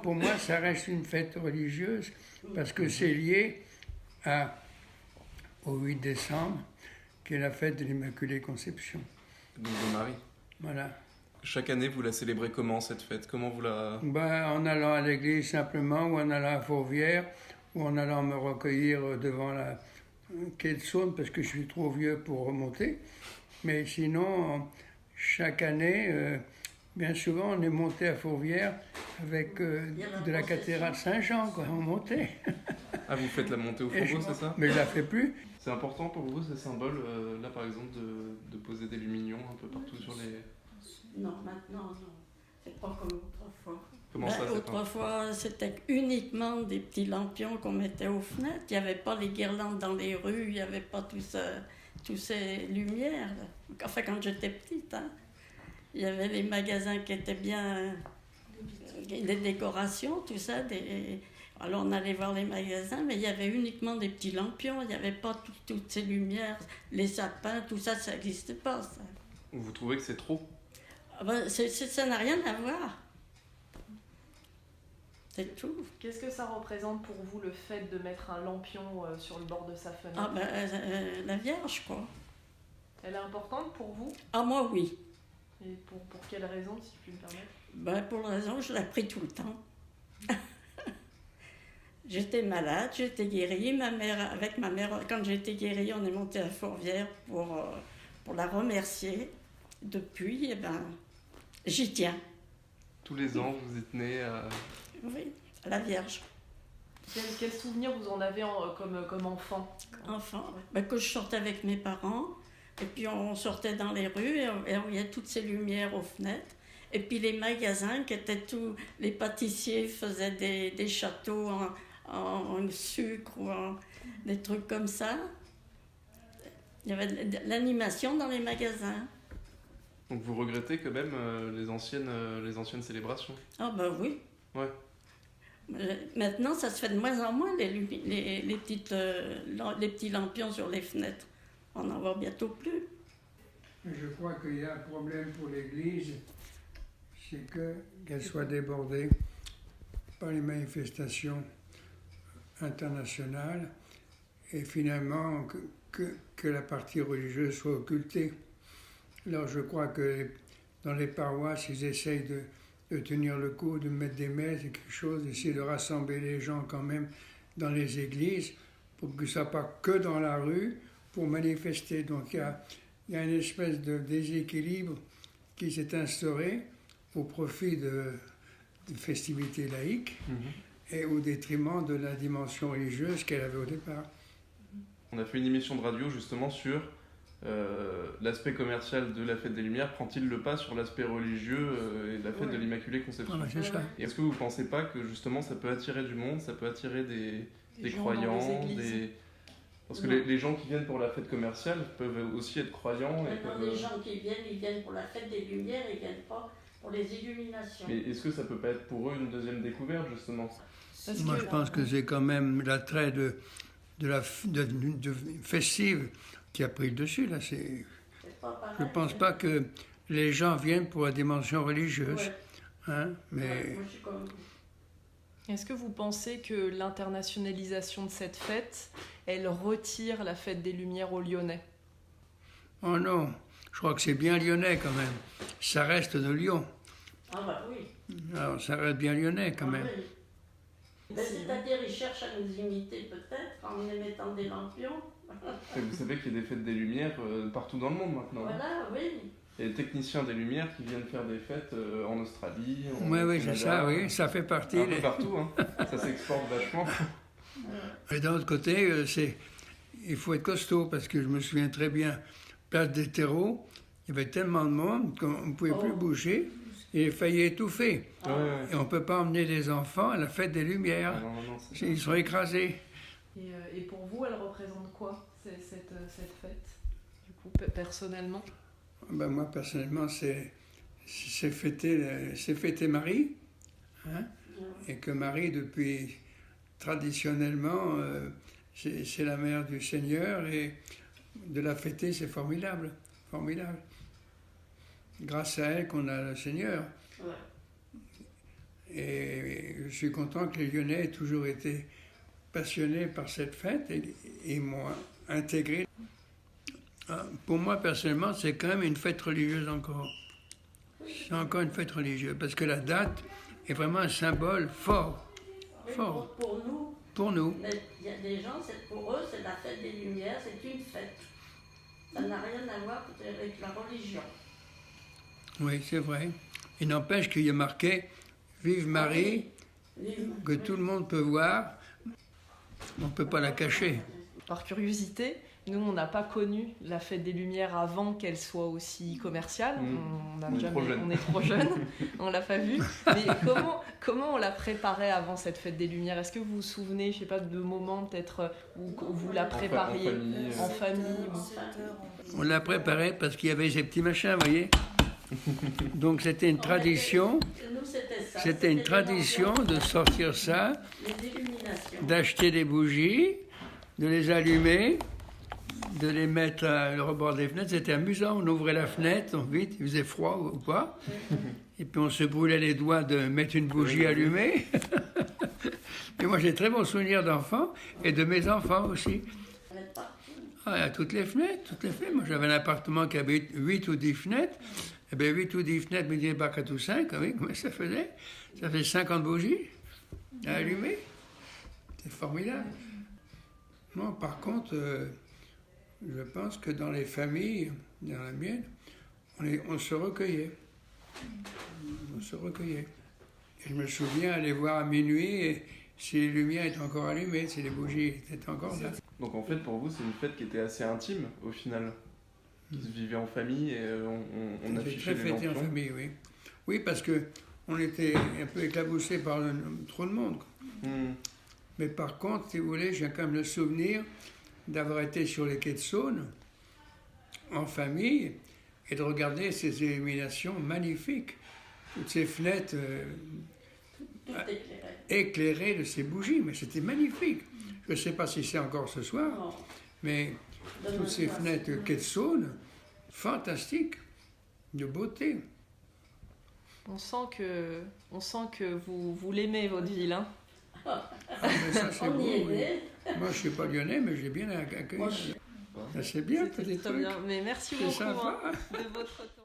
Pour moi, ça reste une fête religieuse parce que c'est lié au 8 décembre, qui est la fête de l'Immaculée Conception. Donc de Marie. Voilà. Chaque année, vous la célébrez comment cette fête? Comment vous la... En allant à l'église simplement, ou en allant à Fourvière, ou en allant me recueillir devant la quai de Saône, parce que je suis trop vieux pour remonter. Mais sinon, chaque année, bien souvent, on est monté à Fourvière avec de la cathédrale Saint-Jean, quoi, on montait. Ah, vous faites la montée au fourneau, c'est ça? Mais je la fais plus. C'est important pour vous, ces symboles, là par exemple, de poser des luminions un peu partout sur les... Non, maintenant, non. C'est pas comme autrefois. Comment ça, c'est pas... Autrefois, c'était uniquement des petits lampions qu'on mettait aux fenêtres. Il n'y avait pas les guirlandes dans les rues, il n'y avait pas toutes ces lumières. Enfin, quand j'étais petite, hein, il y avait les magasins qui étaient bien... les décorations, tout ça. Alors, on allait voir les magasins, mais il y avait uniquement des petits lampions. Il n'y avait pas toutes ces lumières, les sapins, tout ça, ça n'existait pas, ça. Vous trouvez que c'est trop? Ça n'a rien à voir. C'est tout. Qu'est-ce que ça représente pour vous, le fait de mettre un lampion sur le bord de sa fenêtre? La Vierge, quoi. Elle est importante pour vous? Ah, moi, oui. Et pour quelle raison, si je puis me permettre? Pour la raison, je l'ai pris tout le temps. J'étais malade, j'étais guérie. Avec ma mère, quand j'étais guérie, on est monté à Fourvière pour la remercier. Depuis, j'y tiens. Tous les ans, vous y tenez à... Oui, à la Vierge. Quel souvenir vous en avez comme enfant? Enfant, que je sortais avec mes parents, et puis on sortait dans les rues, et on voyait toutes ces lumières aux fenêtres. Et puis les magasins qui étaient tous... Les pâtissiers faisaient des châteaux en sucre ou des trucs comme ça. Il y avait de l'animation dans les magasins. Donc vous regrettez quand même les anciennes célébrations? Ah oui. Ouais. Maintenant, ça se fait de moins en moins, les petits lampions sur les fenêtres. On n'en voit bientôt plus. Je crois qu'il y a un problème pour l'Église, c'est qu'elle soit débordée par les manifestations internationales et finalement que la partie religieuse soit occultée. Alors je crois que dans les paroisses, ils essayent de tenir le coup, de mettre des messes et quelque chose, d'essayer de rassembler les gens quand même dans les églises pour que ce ne soit pas que dans la rue pour manifester. Donc il y a une espèce de déséquilibre qui s'est instauré au profit de festivités laïques et au détriment de la dimension religieuse qu'elle avait au départ. On a fait une émission de radio justement sur l'aspect commercial de la fête des Lumières. Prend-il le pas sur l'aspect religieux et de la fête de l'Immaculée Conception? C'est ça. Et est-ce que vous ne pensez pas que justement ça peut attirer du monde, ça peut attirer des croyants, parce que les gens qui viennent pour la fête commerciale peuvent aussi être croyants. Les gens qui viennent, ils viennent pour la fête des Lumières, ils ne viennent pas pour les illuminations. Mais est-ce que ça peut pas être pour eux une deuxième découverte justement? Moi je pense que c'est quand même l'attrait de festive qui a pris le dessus. Là. Je ne pense pas que les gens viennent pour la dimension religieuse. Ouais. Hein, mais... Moi, je suis comme... Est-ce que vous pensez que l'internationalisation de cette fête, elle retire la fête des Lumières aux Lyonnais? Oh non, je crois que c'est bien lyonnais quand même. Ça reste de Lyon. Ah oui. Alors ça reste bien lyonnais quand même. Oui. C'est-à-dire, ils cherchent à nous imiter peut-être en émettant des lampions. Et vous savez qu'il y a des fêtes des Lumières partout dans le monde maintenant. Voilà, oui. Il y a des techniciens des Lumières qui viennent faire des fêtes en Australie, au Oui, Canada, c'est ça, oui, ça fait partie. un peu partout, hein. Ça s'exporte vachement. Et d'un autre côté, il faut être costaud, parce que je me souviens très bien, place des terreaux, il y avait tellement de monde qu'on ne pouvait plus bouger, et il faillit étouffer. Et on ne peut pas emmener les enfants à la fête des Lumières. Non, ils sont écrasés. Et pour vous, elle représente quoi, cette fête, du coup, personnellement? Moi, personnellement, c'est fêter Marie. Hein, et que Marie, depuis traditionnellement, c'est la mère du Seigneur. Et de la fêter, c'est formidable. Formidable. grâce à elle qu'on a le Seigneur. Ouais. Et je suis content que les Lyonnais aient toujours été passionnés par cette fête et m'ont intégré. Pour moi, personnellement, c'est quand même une fête religieuse encore. C'est encore une fête religieuse, parce que la date est vraiment un symbole fort. Oui, Fort. pour nous, Pour nous. mais il y a des gens, pour eux, c'est la fête des Lumières, c'est une fête. Ça n'a rien à voir avec la religion. Oui, c'est vrai. Il n'empêche qu'il y a marqué « Vive Marie », que tout le monde peut voir. On ne peut pas la cacher. Par curiosité, nous, on n'a pas connu la fête des Lumières avant qu'elle soit aussi commerciale. On est trop jeunes, on l'a pas vue. Mais comment on la préparait avant cette fête des Lumières? Est-ce que vous vous souvenez, je sais pas, de moments peut-être où vous la prépariez en famille On la préparait parce qu'il y avait ces petits machins, vous voyez. Donc c'était une tradition. C'était une tradition de sortir ça, d'acheter des bougies, de les allumer, de les mettre à le rebord des fenêtres. C'était amusant. On ouvrait la fenêtre, vite, il faisait froid ou pas. Et puis on se brûlait les doigts de mettre une bougie allumée. Et moi j'ai très bons souvenirs d'enfants et de mes enfants aussi. À toutes les fenêtres, toutes les fenêtres. Moi j'avais un appartement qui avait 8 ou 10 fenêtres. Eh bien 8 ou 10 fenêtres, multiplié par 4 ou 5, oui, comment ça faisait? Ça fait 50 bougies à allumer. C'est formidable. Moi par contre, je pense que dans les familles, dans la mienne, on se recueillait. On se recueillait. Et je me souviens aller voir à minuit et si les lumières étaient encore allumées, si les bougies étaient encore là. Donc en fait, pour vous, c'est une fête qui était assez intime, au final, qui se vivait en famille et on affichait les lampions. En famille, oui. Oui, parce qu'on était un peu éclaboussés par trop de monde. Mais par contre, si vous voulez, j'ai quand même le souvenir d'avoir été sur les quais de Saône, en famille, et de regarder ces illuminations magnifiques. Toutes ces fenêtres éclairées de ces bougies, mais c'était magnifique. Je ne sais pas si c'est encore ce soir, mais toutes ces fenêtres quai de Saône, fantastiques, de beauté. On sent que vous l'aimez, votre ville, hein? Mais ça, c'est beau, oui. Moi, je ne suis pas lyonnais, mais j'ai bien accueilli. C'est bien, petit truc. Très bien, mais merci beaucoup de votre temps.